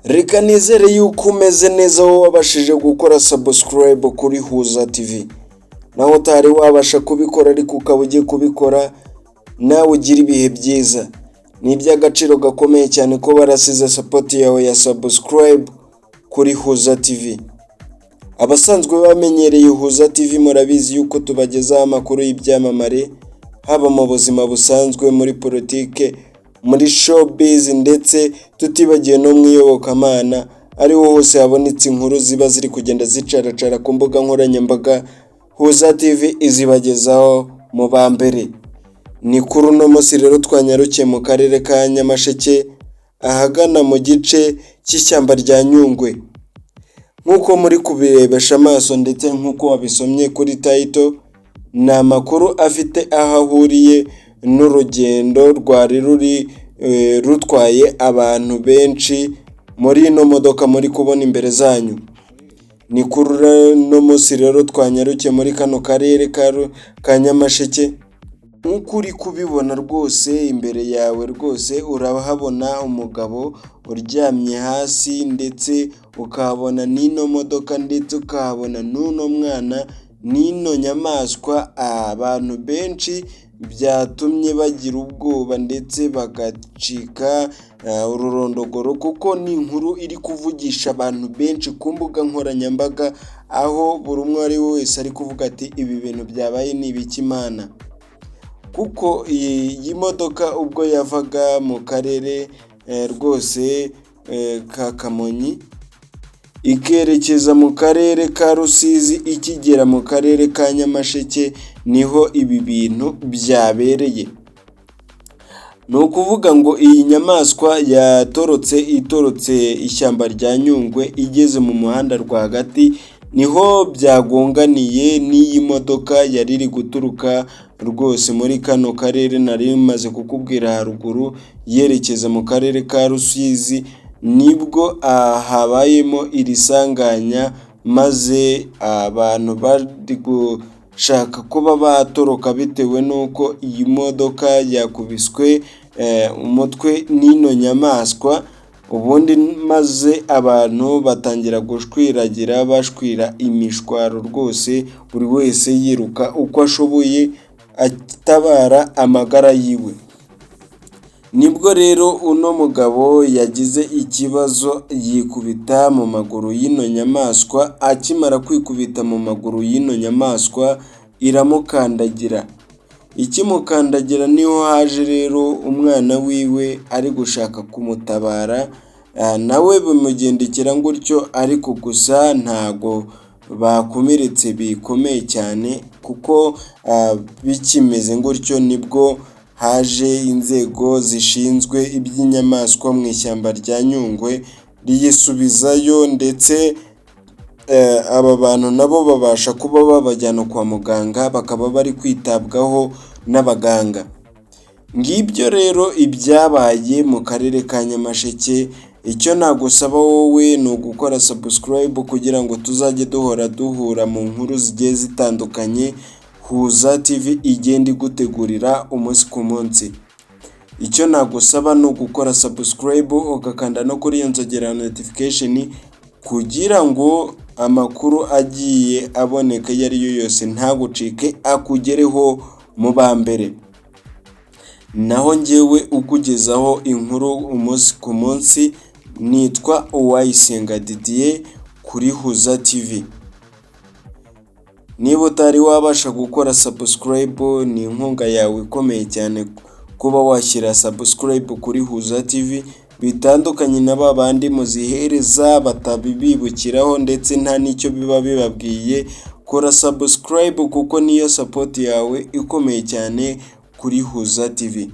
Reka nizere yuko umeze neza wowe wabashije gukora subscribe kuri Huza TV. Naho utari wabasha kubikora ariko ukaba ugiye kubikora, nawe ugira ibihe byiza. Ni iby'agaciro gakomeye cyane ko barasize support yawe ya subscribe kuri Huza TV. Abasanzwe bamenyereye Huza TV murabizi yuko tubagezaho amakuru y'ibyamamare, haba mu buzima busanzwe, muri politike, muri showbiz, ndetse tutibagiye no mu iyobokamana. Ariho hose habonetse inkuru ziba ziri kugenda zicaracara ku mbuga nkoranyambaga, Huza TV izibagezaho mu ba mbere. Ni kuri uno munsi rero twanyarukiye mu karere ka Nyamasheke, ahagana mu gice cy'ishyamba rya Nyungwe. Nk'uko muri kubirebesha amaso ndetse nk'uko wabisomye kuri title, ni amakuru afite aho ahuriye n'urugendo rwari rutwaye abantu benshi muri ino modoka muri kubona imbere zanyu. Ni kuri uno munsi rero twanyarukiye muri kano karere ka Nyamasheke. Nk'uko uri kubibona rwose imbere yawe, rwose urahabona umugabo uryamye hasi, ndetse ukahabona n'ino modoka, ndetse ukahabona n'uno mwana n'ino nyamaswa. Abantu benshi byatumye bagira ubwoba ndetse bagacika ururondogoro, kuko ni inkuru iri kuvugisha abantu benshi ku mbuga nkoranyambaga, aho buri umwe ari wese ari kuvuga ati ibi bintu byabaye ni ibiki Imana. Kuko iyi modoka ubwo yavaga mu karere rwose ka Kamonyi ikerekeza mu karere ka Rusizi, ikigera mu karere ka Nyamasheke niho ibi bintu byabereye. Ni ukuvuga ngo iyi nyamaswa itorotse ishyamba rya Nyungwe, igeze mu muhanda rwagati, niho byagonganiye n'iyi modoka yari iri guturuka rwose muri kano karere nari maze kukubwira haruguru, yerekeza mu karere ka Rusizi. Nibwo habayemo iri sanganya, maze abantu bari gushaka kuba batoroka bitewe n'uko iyi modoka yakubiswe umutwe n'ino nyamaswa. Ubundi maze abantu batangira gushwiragira, bashwira imishwaro rwose, buri wese yiruka uko ashoboye atabara amagara yiwe. Nibwo rero uno mugabo yagize ikibazo, yikubita mu maguru y'ino nyamaswa. Akimara kwikubita mu maguru y'ino nyamaswa, iramukandagira. Ikimukandagira niho haje rero umwana wiwe ari gushaka kumutabara, nawe bimugendekera gutyo, ariko gusa ntago bakomeretse bikomeye cyane, kuko bikimeze gutyo nibwo haje inzego zishinzwe iby'inyamaswa mu ishyamba rya Nyungwe riyisubizayo, ndetse aba bantu nabo babasha kuba babajyana kwa muganga, bakaba bari kwitabwaho n'abaganga. Ngibyo rero ibyabaye mu karere ka Nyamasheke. Icyo nagusaba wowe ni ugukora subscribe kugira ngo tuzajye duhura mu nkuru zigiye zitandukanye Huza TV igenda igutegurira umunsi ku munsi. Icyo nagusaba ni ugukora subscribe, ugakanda no kuri iyo nzogera notification, kugira ngo amakuru agiye aboneka iyo ari yo yose ntagucike, akugereho mu ba mbere. Naho njyewe ukugezaho inkuru umunsi ku munsi nitwa Uwayisenga Didier kuri Huza TV. Niba utari wabasha gukora subscribe, ni inkunga yawe ikomeye cyane kuba washyira subscribe kuri Huza TV. Bitandukanye na babandi muzihereza batabibibukiraho, ndetse nta n'icyo biba bibabwiye. Kora subscribe kuko niyo support yawe ikomeye cyane kuri Huza TV.